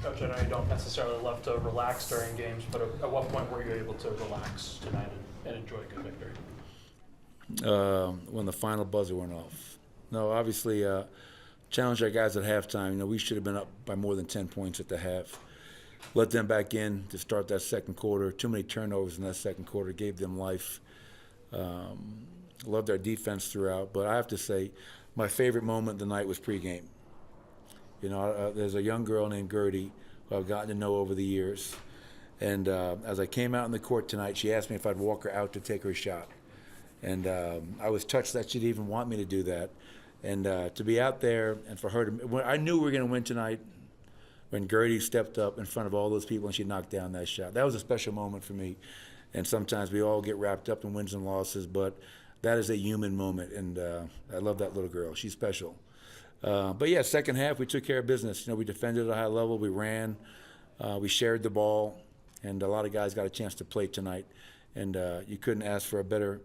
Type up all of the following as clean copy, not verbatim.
Coach, I know you don't necessarily love to relax during games, but at what point were you able to relax tonight and enjoy a good victory? When the final buzzer went off. No, obviously, challenged our guys at halftime. We should have been up by more than 10 points at the half. Let them back in to start that second quarter. Too many turnovers in that second quarter, gave them life. Loved our defense throughout. But I have to say, my favorite moment of the night was pregame. There's a young girl named Gertie who I've gotten to know over the years. And as I came out in the court tonight, she asked me if I'd walk her out to take her shot. And I was touched that she'd even want me to do that. And to be out there and for her to – I knew we were going to win tonight when Gertie stepped up in front of all those people and she knocked down that shot. That was a special moment for me. And sometimes we all get wrapped up in wins and losses, but that is a human moment. And I love that little girl. She's special. But, yeah, second half, we took care of business. We defended at a high level. We ran. We shared the ball. And a lot of guys got a chance to play tonight. And you couldn't ask for a better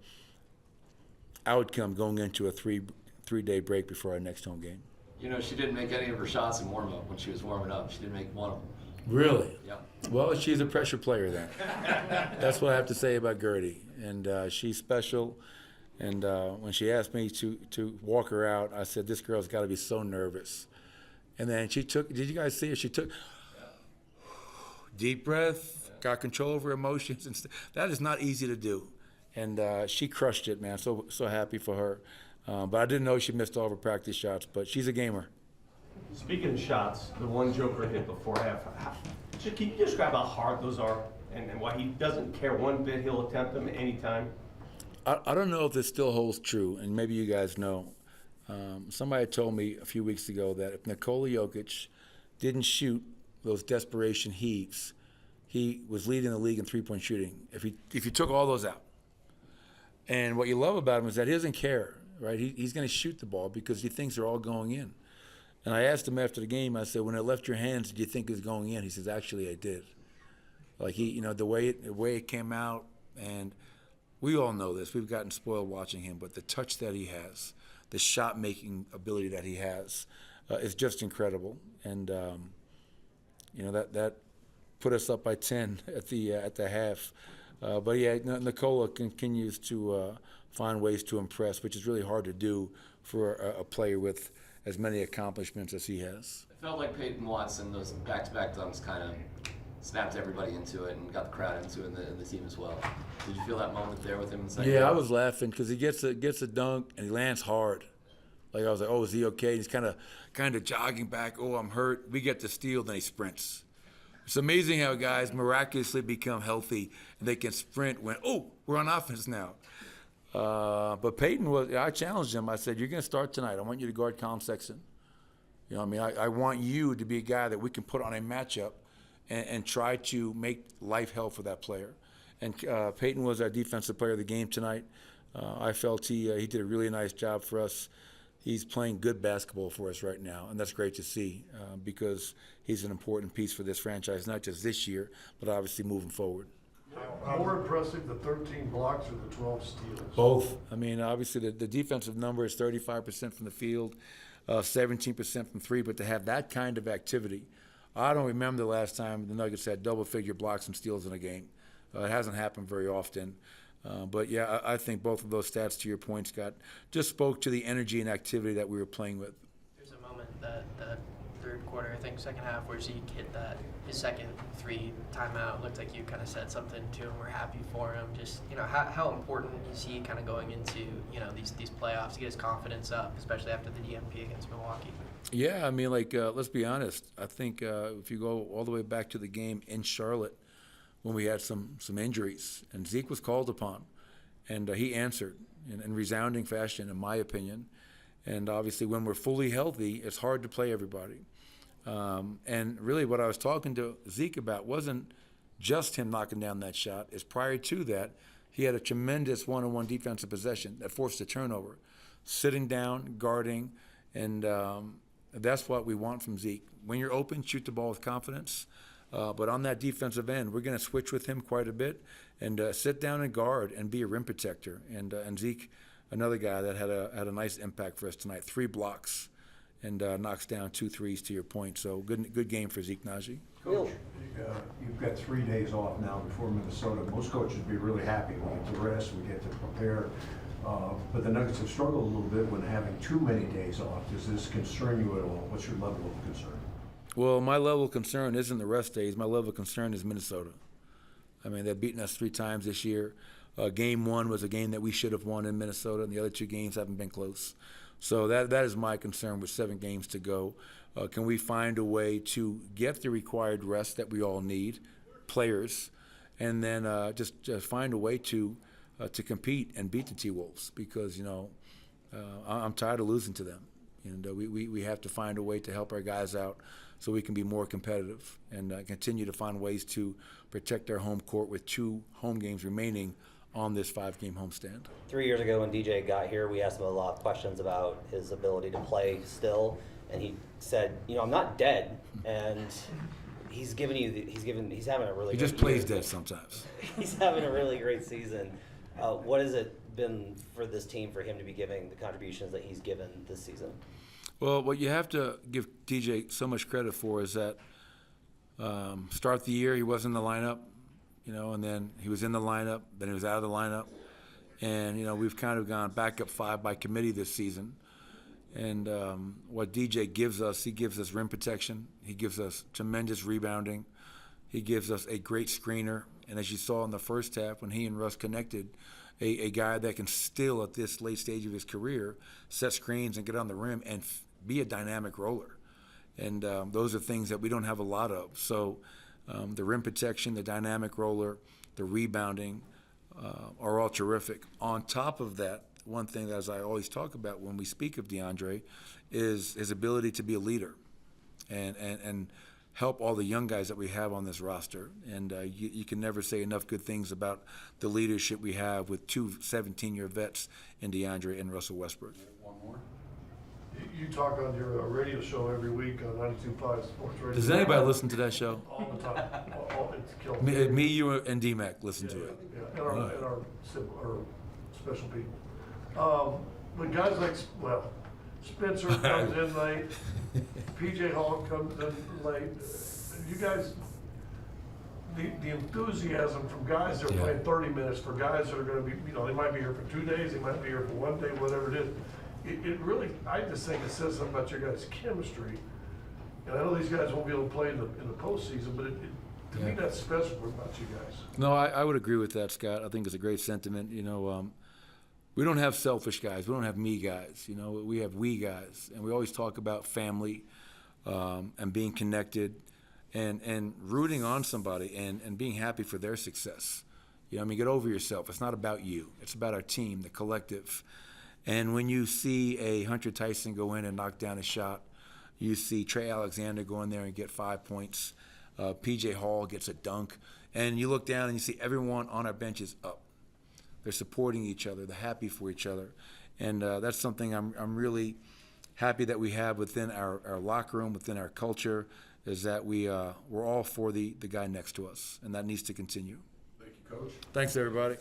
outcome going into a three-day break before our next home game. She didn't make any of her shots in warm-up when she was warming up. She didn't make one of them. Really? Yeah. Well, she's a pressure player then. That's what I have to say about Gertie. And she's special. And when she asked me to walk her out, I said, this girl's got to be so nervous. And then she took – did you guys see her? She took deep breath, got control of her emotions. And that is not easy to do. And she crushed it, man. So happy for her. But I didn't know she missed all of her practice shots. But she's a gamer. Speaking of shots, the one Joker hit before half, can you describe how hard those are and why he doesn't care one bit? He'll attempt them any time? I don't know if this still holds true, and maybe you guys know. Somebody told me a few weeks ago that if Nikola Jokic didn't shoot those desperation heaves, he was leading the league in three-point shooting. If you took all those out. And what you love about him is that he doesn't care, right? He's going to shoot the ball because he thinks they're all going in. And I asked him after the game, I said, when it left your hands, did you think it was going in? He says, actually, I did. Like, the way it came out, and we all know this. We've gotten spoiled watching him, but the touch that he has, the shot-making ability that he has is just incredible. And, that put us up by 10 at the half. But yeah, Nikola continues to find ways to impress, which is really hard to do for a player with as many accomplishments as he has. It felt like Peyton Watson, those back-to-back dunks kind of snapped everybody into it and got the crowd into it and the team as well. Did you feel that moment there with him in the second Yeah, half? I was laughing because he gets a dunk and he lands hard. Like I was like, oh, is he okay? He's kind of jogging back. Oh, I'm hurt. We get the steal, then he sprints. It's amazing how guys miraculously become healthy and they can sprint when, oh, we're on offense now. But Peyton I challenged him. I said, you're going to start tonight. I want you to guard Colin Sexton. I want you to be a guy that we can put on a matchup and try to make life hell for that player. And Peyton was our defensive player of the game tonight. I felt he did a really nice job for us. He's playing good basketball for us right now, and that's great to see because he's an important piece for this franchise, not just this year, but obviously moving forward. More impressive, the 13 blocks or the 12 steals? Both. I mean, obviously the defensive number is 35% from the field, 17% from three, but to have that kind of activity, I don't remember the last time the Nuggets had double-figure blocks and steals in a game. It hasn't happened very often. But, yeah, I think both of those stats, to your point, Scott, just spoke to the energy and activity that we were playing with. There's a moment that the third quarter, I think second half, where Zeke hit his second three timeout. Looked like you kind of said something to him. We're happy for him. Just, how important is he kind of going into, these playoffs to get his confidence up, especially after the DMP against Milwaukee? Yeah, I mean, let's be honest. I think if you go all the way back to the game in Charlotte, when we had some injuries, and Zeke was called upon, and he answered in resounding fashion, in my opinion. And obviously, when we're fully healthy, it's hard to play everybody. And really, what I was talking to Zeke about wasn't just him knocking down that shot. Is prior to that, he had a tremendous one-on-one defensive possession that forced a turnover, sitting down, guarding, and that's what we want from Zeke. When you're open, shoot the ball with confidence. But on that defensive end, we're going to switch with him quite a bit and sit down and guard and be a rim protector. And Zeke, another guy that had a nice impact for us tonight. 3 blocks and knocks down 2 threes to your point. So good game for Zeke Naji. Coach, you've got 3 days off now before Minnesota. Most coaches would be really happy. We get to rest, we get to prepare. But the Nuggets have struggled a little bit when having too many days off. Does this concern you at all? What's your level of concern? Well, my level of concern isn't the rest days. My level of concern is Minnesota. I mean, they've beaten us 3 times this year. Game 1 was a game that we should have won in Minnesota, and the other 2 games haven't been close. So that is my concern with 7 games to go. Can we find a way to get the required rest that we all need, players, and then just find a way to compete and beat the T-Wolves? Because, I'm tired of losing to them. And we have to find a way to help our guys out so we can be more competitive and continue to find ways to protect our home court with 2 home games remaining on this 5-game homestand. 3 years ago when DJ got here, we asked him a lot of questions about his ability to play still, and he said, I'm not dead, and he's having a really He good just plays year. dead sometimes. He's having a really great season. What has it been for this team for him to be giving the contributions that he's given this season? Well, what you have to give DJ so much credit for is that start the year he wasn't in the lineup, and then he was in the lineup, then he was out of the lineup. And, we've kind of gone backup 5 by committee this season. And what DJ gives us, he gives us rim protection. He gives us tremendous rebounding. He gives us a great screener. And as you saw in the first half when he and Russ connected, a guy that can still at this late stage of his career set screens and get on the rim and be a dynamic roller. And those are things that we don't have a lot of. So the rim protection, the dynamic roller, the rebounding are all terrific. On top of that, one thing that, as I always talk about when we speak of DeAndre, is his ability to be a leader and help all the young guys that we have on this roster. And you can never say enough good things about the leadership we have with 2 17-year vets in DeAndre and Russell Westbrook. One more. You talk on your radio show every week on 92.5 Sports Radio. Does anybody listen to that show? All the time. It's killing Me, you, and D-Mac listen to it. Yeah, and our special people. When guys like, Spencer comes in late, PJ Hall comes in late, you guys, the enthusiasm from guys that are playing 30 minutes for guys that are going to be, they might be here for 2 days, they might be here for 1 day, whatever it is. It really, I just think it says something about your guys' chemistry. And I know these guys won't be able to play in the postseason, but to me, that's special about you guys. No, I would agree with that, Scott. I think it's a great sentiment. We don't have selfish guys. We don't have me guys. We have we guys. And we always talk about family and being connected and rooting on somebody and being happy for their success. Get over yourself. It's not about you. It's about our team, the collective. And when you see a Hunter Tyson go in and knock down a shot, you see Trey Alexander go in there and get 5 points, PJ Hall gets a dunk, and you look down and you see everyone on our bench is up. They're supporting each other. They're happy for each other. And that's something I'm really happy that we have within our locker room, within our culture, is that we're all for the guy next to us, and that needs to continue. Thank you, Coach. Thanks, everybody.